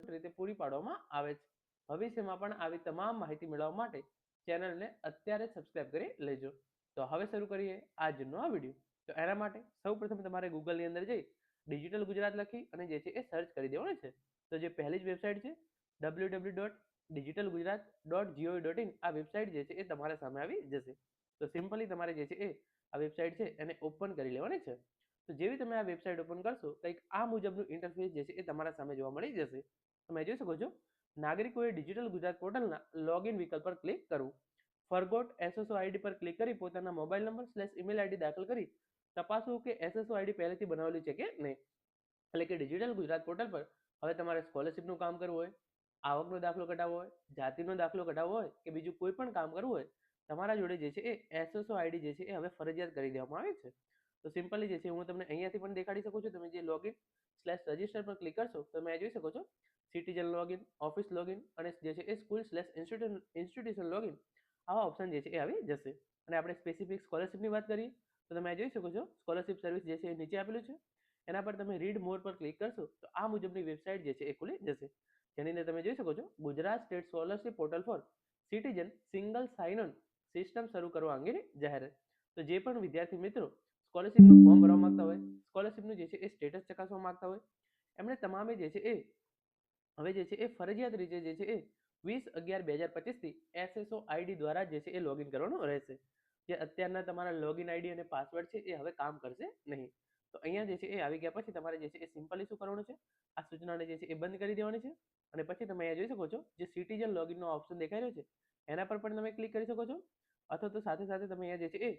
રીતે પૂરી પાડવામાં આવે છે. ભવિષ્યમાં પણ આવી તમામ માહિતી મેળવવા માટે ચેનલને અત્યારે સબસ્ક્રાઇબ કરી લેજો. તો હવે શરૂ કરીએ આજનો આ વિડીયો. તો એના માટે સૌપ્રથમ તમારે ગૂગલની અંદર જઈ ડિજિટલ ગુજરાત લખી અને જે છે એ સર્ચ કરી દેવાનું છે. તો જે પહેલી જ વેબસાઇટ છે www.digitalgujarat.gov.in આ વેબસાઇટ જે છે એ તમારા સામે આવી જશે. તો સિમ્પલી તમારે જે છે એ આ વેબસાઇટ છે એને ઓપન કરી લેવાની છે. તો જેવી તમે આ વેબસાઇટ ઓપન કરશો કંઈક આ મુજબનું ઇન્ટરફેસ જે છે એ તમારા સામે જોવા મળી જશે. તમે જોઈ શકો છો નાગરિકોએ ડિજિટલ ગુજરાત પોર્ટલના લોગિન વિકલ્પ પર ક્લિક કરવું. ફરગોટ એસએસઓ આઈડી પર ક્લિક કરી પોતાના મોબાઈલ નંબર / ઈમેલ આઈડી દાખલ કરી તપાસવું કે એસએસઓ આઈડી પહેલેથી બનાવેલી છે કે નહીં. એટલે કે ડિજિટલ ગુજરાત પોર્ટલ પર હવે તમારે સ્કોલરશિપનું કામ કરવું હોય, આવકનો દાખલો કઢાવવો હોય, જાતિનો દાખલો કઢાવવો હોય કે બીજું કોઈ પણ કામ કરવું હોય, તમારા જોડે જે છે એ એસએસઓ આઈડી જે છે એ હવે ફરજિયાત કરી દેવામાં આવે છે. તો સિમ્પલી જે છે હું તમને અહીંયાથી પણ દેખાડી શકું છું. તમે જે લોગિન / રજિસ્ટર પર ક્લિક કરશો તો તમે જોઈ શકો છો સિટીઝન લોગિન, ઓફિસ લોગિન અને જે છે એ સ્કૂલ / ઇન્સ્ટિટ્યુશન લોગિન આવા ઓપ્શન જે છે એ આવી જશે. અને આપણે સ્પેસિફિક સ્કોલરશિપની વાત કરીએ તો તમે જોઈ શકો છો સ્કોલરશિપ સર્વિસ જે છે એ નીચે આપેલું છે. એના પર તમે રીડ મોર પર ક્લિક કરશો તો આ મુજબની વેબસાઇટ જે છે એ ખુલી જશે. જેની અંદર તમે જોઈ શકો છો Gujarat state scholarship portal for citizen single sign on system શરૂ કરવા અંગેની જાહેરાત. તો જે પણ વિદ્યાર્થી મિત્રો સ્કોલરશિપનું ફોર્મ ભરવા માંગતા હોય, સ્કોલરશિપનું જે છે એ સ્ટેટસ ચકાસવા માંગતા હોય, એમણે તમામે જે છે એ હવે જે છે એ ફરજિયાત રીતે જે છે એ 20/11/2025 થી એસએસઓ આઈડી દ્વારા જે છે એ લોગિન કરવાનું રહેશે. જે અત્યારના તમારા લોગિન આઈડી અને પાસવર્ડ છે એ હવે કામ કરશે નહીં. તો અહીંયા જે છે એ આવી ગયા પછી તમારે જે છે એ સિમ્પલી શું કરવાનું છે, આ સૂચનાને જે છે એ બંધ કરી દેવાની છે. અને પછી તમે અહીંયા જોઈ શકો છો જે સિટીઝન લોગિનનો ઓપ્શન દેખાઈ રહ્યો છે એના પર પણ તમે ક્લિક કરી શકો છો. અથવા તો સાથે સાથે તમે અહીંયા જે છે એ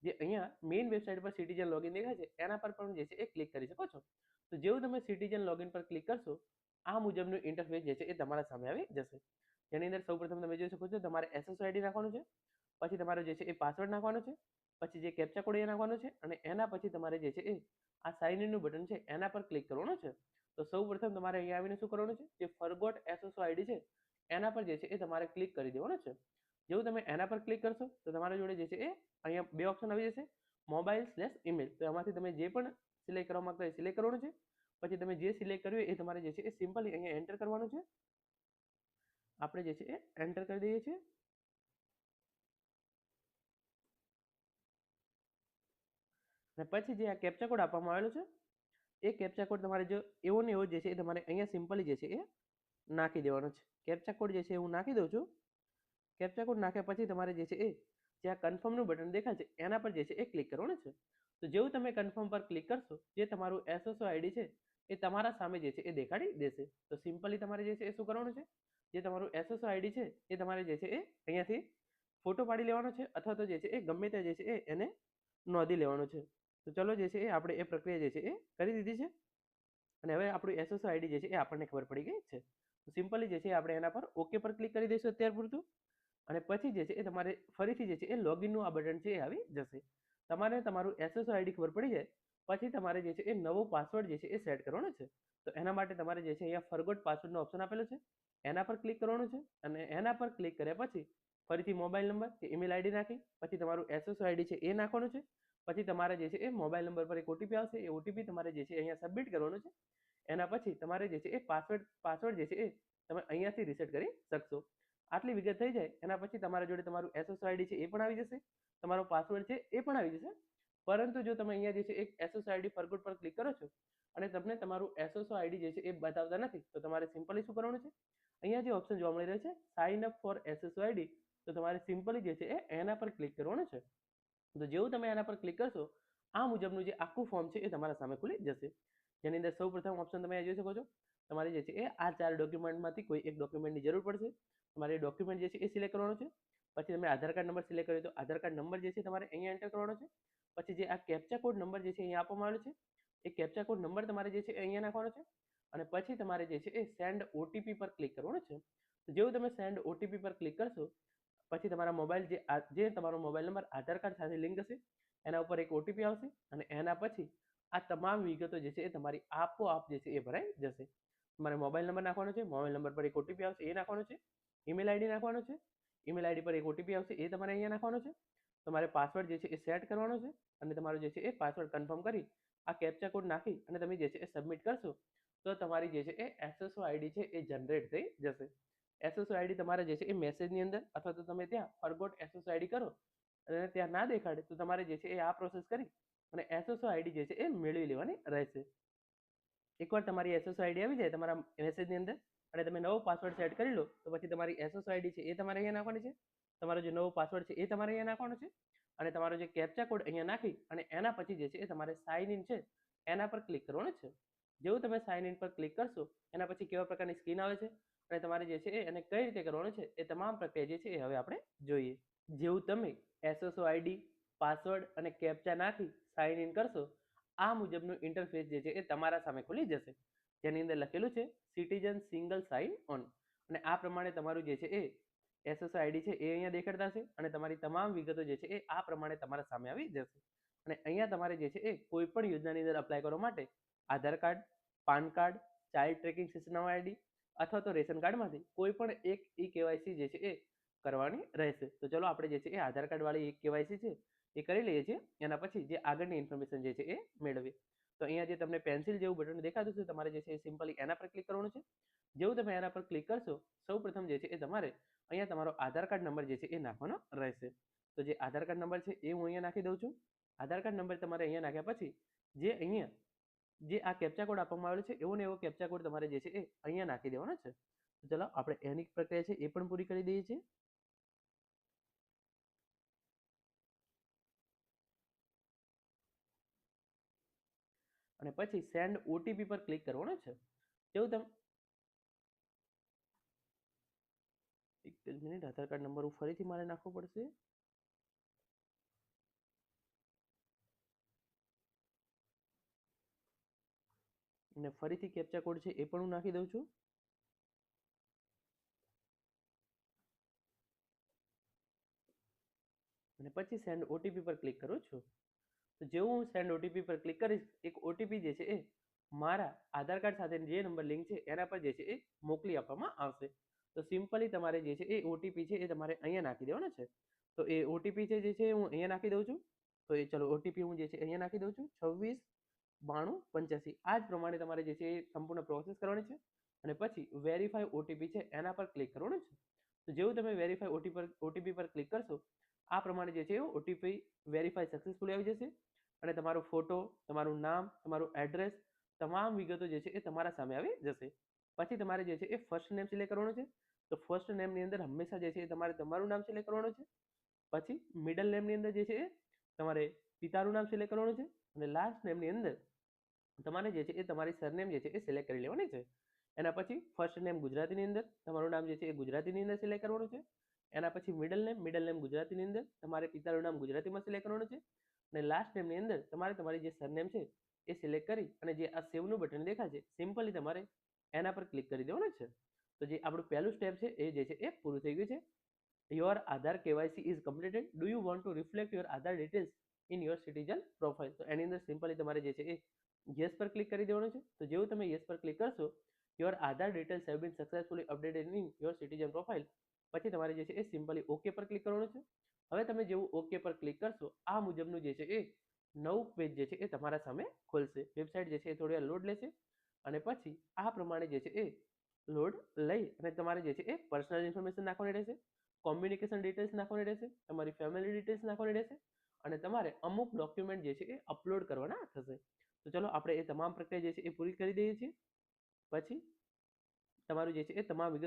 જે અહીંયા મેઇન વેબસાઇટ પર સિટીઝન લોગિન દેખાય છે એના પર પણ જે છે એ ક્લિક કરી શકો છો. તો જેવું તમે સિટીઝન લોગિન પર ક્લિક કરશો આ મુજબનું ઇન્ટરફેસ જે છે એ તમારા સામે આવી જશે. જેની અંદર સૌપ્રથમ તમે જોઈ શકો છો તમારે એસએસઓ આઈડી નાખવાનું છે, પછી તમારો જે છે એ પાસવર્ડ નાખવાનો છે, પછી જે કેપ્ચા કોડ એ નાખવાનો છે અને એના પછી તમારે જે છે એ આ સાઇન ઇનનું બટન છે એના પર ક્લિક કરવાનું છે. તો સૌપ્રથમ તમારે અહીંયા આવીને શું કરવાનું છે, જે ફરગોટ એસએસઓ આઈડી છે એના પર જે છે એ તમારે ક્લિક કરી દેવાનું છે. જેવું તમે એના પર ક્લિક કરશો તો તમારા જોડે જે છે એ અહીંયા બે ઓપ્શન આવી જશે, મોબાઈલ / ઈમેલ. તો એમાંથી તમે જે પણ સિલેક્ટ કરવા માંગતા હોય સિલેક્ટ કરવાનું છે. પછી તમે જે સિલેક્ટ કર્યું એ તમારે જે છે એ સિમ્પલી અહીંયા એન્ટર કરવાનું છે. આપણે જે છે એ એન્ટર કરી દઈએ છીએ. અને પછી જે આ કેપ્ચા કોડ આપવામાં આવેલો છે એ કેપ્ચા કોડ તમારે જો એવો ને એવો જે છે એ તમારે અહીંયા સિમ્પલી જે છે એ નાખી દેવાનો છે. કેપ્ચા કોડ જે છે હું નાખી દઉં છું. કેપ્ચા કોડ નાખ્યા પછી તમારે જે છે એ જે આ કન્ફર્મનું બટન દેખાય છે એના પર જે છે એ ક્લિક કરવાનું છે. તો જેવું તમે કન્ફર્મ પર ક્લિક કરશો જે તમારું એસએસઓ આઈડી છે એ તમારા સામે જે છે એ દેખાડી દેશે. તો સિમ્પલી તમારે જે છે એ શું કરવાનું છે, જે તમારું એસએસઓ આઈડી છે એ તમારે જે છે એ અહીંયાથી ફોટો પાડી લેવાનો છે અથવા તો જે છે એ ગમે ત્યાં જે છે એ એને નોંધી લેવાનો છે. તો ચલો જે છે એ આપણે એ પ્રક્રિયા જે છે એ કરી દીધી છે. અને હવે આપણું એસએસઓ આઈડી જે છે એ આપણને ખબર પડી ગઈ છે. તો સિમ્પલી જે છે આપણે એના પર ઓકે પર ક્લિક કરી દઈશું અત્યાર પૂરતું. અને પછી જે છે એ તમારે ફરીથી જે છે એ લોગિનનું આ બટન છે એ આવી જશે. તમારે તમારું એસએસઓ આઈડી ખબર પડી જાય પછી તમારે જે છે એ નવો પાસવર્ડ જે છે એ સેટ કરવાનો છે. તો એના માટે તમારે જે છે અહીંયા ફરગોટ પાસવર્ડનો ઓપ્શન આપેલો છે એના પર ક્લિક કરવાનું છે. અને એના પર ક્લિક કર્યા પછી ફરીથી મોબાઈલ નંબર કે ઈમેલ આઈડી નાખી પછી તમારું એસએસઓ આઈડી છે એ નાખવાનું છે. પછી તમારે જે છે એ મોબાઈલ નંબર પર એક ઓટીપી આવશે, એ ઓટીપી તમારે જે છે અહીંયા સબમિટ કરવાનું છે. એના પછી તમારે જે છે એ પાસવર્ડ જે છે એ તમે અહીંયાથી રિસેટ કરી શકશો. આટલી વિગત થઈ જાય એના પછી તમારા જોડે તમારું એસએસઓ આઈડી છે એ પણ આવી જશે, તમારો પાસવર્ડ છે એ પણ આવી જશે. પરંતુ જો તમે અહીંયા જે છે એક એસએસઓ આઈડી ફરગોટ પર ક્લિક કરો છો અને તમને તમારું એસએસઓ આઈડી જે છે એ બતાવતા નથી તો તમારે સિમ્પલી શું કરવાનું છે, અહીંયા જે ઓપ્શન જોવા મળી રહ્યો છે sign up for SSO ID, તો તમારે સિમ્પલી જે છે એ એના પર ક્લિક કરવાનું છે. તો જેવું તમે એના પર ક્લિક કરશો આ મુજબનું જે આખું ફોર્મ છે એ તમારા સામે ખુલી જશે. જેની અંદર સૌ પ્રથમ ઓપ્શન તમે જોઈ શકો છો તમારે જે છે એ આ 4 ડોક્યુમેન્ટમાંથી કોઈ એક ડોક્યુમેન્ટની જરૂર પડશે. તમારે ડોક્યુમેન્ટ જે છે એ સિલેક્ટ કરવાનો છે. પછી તમે આધાર કાર્ડ નંબર સિલેક્ટ કર્યો તો આધાર કાર્ડ નંબર જે છે તમારે અહીંયા એન્ટર કરવાનો છે. પછી જે આ કેપ્ચા કોડ નંબર જે છે અહીંયા આપવામાં આવેલો છે એ કેપ્ચા કોડ નંબર તમારે જે છે અહીંયા નાખવાનો છે. અને પછી તમારે જે છે એ સેન્ડ ઓટીપી પર ક્લિક કરવાનું છે. તો જેવું તમે સેન્ડ ઓટીપી પર ક્લિક કરશો પછી તમારા મોબાઈલ જે તમારો મોબાઈલ નંબર આધાર કાર્ડ સાથે લિંક હશે એના ઉપર એક ઓટીપી આવશે અને એના પછી આ તમામ વિગતો જે છે એ તમારી આપોઆપ જે છે એ ભરાઈ જશે. તમારે મોબાઈલ નંબર નાખવાનો છે, મોબાઈલ નંબર પર એક ઓટીપી આવશે એ નાખવાનો છે, ઈમેલ આઈડી નાખવાનો છે, ઈમેલ આઈડી પર એક ઓટીપી આવશે એ તમારે અહીંયા નાખવાનો છે. તમારે પાસવર્ડ જે છે એ સેટ કરવાનો છે અને તમારો જે છે એ પાસવર્ડ કન્ફર્મ કરી આ કેપ્ચા કોડ નાખી અને તમે જે છે એ સબમિટ કરશો તો તમારી જે છે એ એસએસઓ આઈડી છે એ જનરેટ થઈ જશે. એસએસઓ આઈડી તમારે જે છે એ મેસેજની અંદર અથવા તો તમે ત્યાં ફરગોટ એસએસઓ આઈડી કરો અને ત્યાં ના દેખાડે તો તમારે જે છે એ આ પ્રોસેસ કરી અને એસએસઓ આઈડી જે છે એ મેળવી લેવાની રહેશે. એકવાર તમારી એસએસઓ આઈડી આવી જાય તમારા મેસેજની અંદર અને તમે નવો પાસવર્ડ સેટ કરી લો તો પછી તમારી એસએસઓ આઈડી છે એ તમારે અહીંયા નાખવાની છે. તમારો જે નવો પાસવર્ડ છે એ તમારે અહીંયા નાખવાનો છે અને તમારો જે કેપ્ચા કોડ અહીંયા નાખી અને એના પછી જે છે એ તમારે સાઇન ઇન છે એના પર ક્લિક કરવાનું છે. જેવું તમે સાઇન ઇન પર ક્લિક કરશો એના પછી કેવા પ્રકારની સ્ક્રીન આવે છે અને તમારે જે છે એને કઈ રીતે કરવાનું છે એ તમામ પ્રક્રિયા જે છે એ હવે આપણે જોઈએ. જેવું તમે એસએસઓ આઈડી પાસવર્ડ અને કેપ્ચા નાખી સાઇન ઇન કરશો આ મુજબનું ઇન્ટરફેસ જે છે એ તમારા સામે ખુલી જશે, જેની અંદર લખેલું છે સિટીઝન સિંગલ સાઇન ઓન અને આ પ્રમાણે તમારું જે છે એ એસએસઓ આઈડી છે એ અહીંયા દેખાડતા છે અને તમારી તમામ વિગતો જે છે એ આ પ્રમાણે તમારા સામે આવી જશે. અને અહીંયા તમારે જે છે એ કોઈ પણ યોજનાની અંદર અપ્લાય કરવા માટે Aadhaar card, PAN card, child tracking system ID અથવા તો રેશન કાર્ડમાંથી કોઈ પણ એક ઈ કેવાયસી જે છે એ કરવાની રહેશે. તો ચલો આપણે જે છે એ આધાર કાર્ડ વાળી એક કેવાયસી છે એ કરી લઈએ છીએ. એના પછી જે આગળની ઇન્ફોર્મેશન જે છે એ મેળવીએ. તો અહીંયા જે તમને પેન્સિલ જેવું બટન દેખાતું છે તમારે જે છે એ સિમ્પલી એના પર ક્લિક કરવાનું છે. જેવું તમે એના પર ક્લિક કરશો સૌ પ્રથમ જે છે એ તમારે અહીંયા તમારો આધાર કાર્ડ નંબર જે છે એ નાખવાનો રહેશે. તો જે આધાર કાર્ડ નંબર છે એ હું અહીંયા નાખી દઉં છું. આધાર કાર્ડ નંબર તમારે અહીંયા નાખ્યા પછી જે અહીંયા જે આ કેપ્ચા કોડ આપવામાં આવેલો છે એવો ને એવો કેપ્ચા કોડ તમારે જે છે એ અહીંયા નાખી દેવાનો છે. તો ચલો આપણે એની પ્રક્રિયા છે એ પણ પૂરી કરી દઈએ છીએ. અને પછી સેન્ડ ઓટીપી પર ક્લિક કરવાનું છે. જેવું તમે એક જ મિનિટ, આધાર કાર્ડ નંબર ફરીથી મારે નાખવો પડશે. અને ફરીથી કેપ્ચા કોડ છે એ પણ હું નાખી દઉં છું. અને પછી સેન્ડ ઓટીપી પર ક્લિક કરું છું. તો જેવું હું સેન્ડ ઓટીપી પર ક્લિક કરીશ એક ઓટીપી જે છે એ મારા આધાર કાર્ડ સાથે જે નંબર લિંક છે એના પર જે છે એ મોકલી આપવામાં આવશે. તો સિમ્પલી તમારે જે છે એ ઓટીપી છે એ તમારે અહીંયા નાખી દેવાનો છે. તો એ ઓટીપી છે જે છે હું અહીંયા નાખી દઉં છું. તો એ ચલો ઓટીપી હું જે છે અહીંયા નાખી દઉં છું 269285. આ જ પ્રમાણે તમારે જે છે એ સંપૂર્ણ પ્રોસેસ કરવાની છે અને પછી વેરીફાઈ ઓટીપી છે એના પર ક્લિક કરવાનું છે. તો જેવું તમે વેરીફાઈ ઓટીપી પર ક્લિક કરશો આ પ્રમાણે જે છે ઓટીપી વેરીફાઈ સક્સેસફુલી આવી જશે અને તમારો ફોટો, તમારું નામ, તમારું એડ્રેસ, તમામ વિગતો જે છે એ તમારા સામે આવી જશે. પછી તમારે જે છે એ ફર્સ્ટ નેમ સિલેક્ટ કરવાનું છે. તો ફર્સ્ટ નેમની અંદર હંમેશા જે છે એ તમારે તમારું નામ સિલેક્ટ કરવાનું છે. પછી મિડલ નેમની અંદર જે છે એ તમારે પિતાનું નામ સિલેક્ટ કરવાનું છે અને લાસ્ટ નેમની અંદર તમારે જે છે એ તમારી સરનેમ જે છે એ સિલેક્ટ કરી લેવાની છે. એના પછી ફર્સ્ટ નેમ ગુજરાતીની અંદર તમારું નામ જે છે એ ગુજરાતીની અંદર સિલેક્ટ કરવાનું છે. એના પછી મિડલ નેમ ગુજરાતીની અંદર તમારે પિતાનું નામ ગુજરાતીમાં સિલેક્ટ કરવાનું છે અને લાસ્ટ નેમની અંદર તમારે તમારી જે સરનેમ છે એ સિલેક્ટ કરી અને જે આ સેવનું બટન દેખાશે સિમ્પલી તમારે એના પર ક્લિક કરી દેવાનું છે. તો જે આપણું પહેલું સ્ટેપ છે એ જે છે એ પૂરું થઈ ગયું છે. Your Aadhaar KYC is completed. Do you want to reflect your Aadhaar details in your citizen profile. તો એની અંદર સિમ્પલી તમારે જે છે એ યસ પર ક્લિક કરી દેવાનું છે. તો જેવું તમે યસ પર ક્લિક કરશો your Aadhaar details have been successfully updated in your citizen profile. પછી તમારે જે છે એ સિમ્પલી ઓકે પર ક્લિક કરવાનું છે. હવે તમે જેવું ઓકે પર ક્લિક કરશો આ મુજબનું જે છે એ નવું પેજ જે છે એ તમારા સામે ખોલશે. વેબસાઇટ જે છે એ થોડી વાર લોડ લેશે અને પછી આ પ્રમાણે જે છે એ લોડ લઈ અને તમારે જે છે એ પર્સનલ ઇન્ફોર્મેશન નાખવાની રહેશે, કોમ્યુનિકેશન ડિટેલ્સ નાખવાની રહેશે, તમારી ફેમિલી ડિટેલ્સ નાખવાની રહેશે અને તમારે અમુક ડોક્યુમેન્ટ જે છે એ અપલોડ કરવાના થશે. તો ચલો આપણે એ તમામ પ્રક્રિયા જે છે એ પૂરી કરી દઈએ છીએ. પછી તમારું જે છે એ તમામ વિગત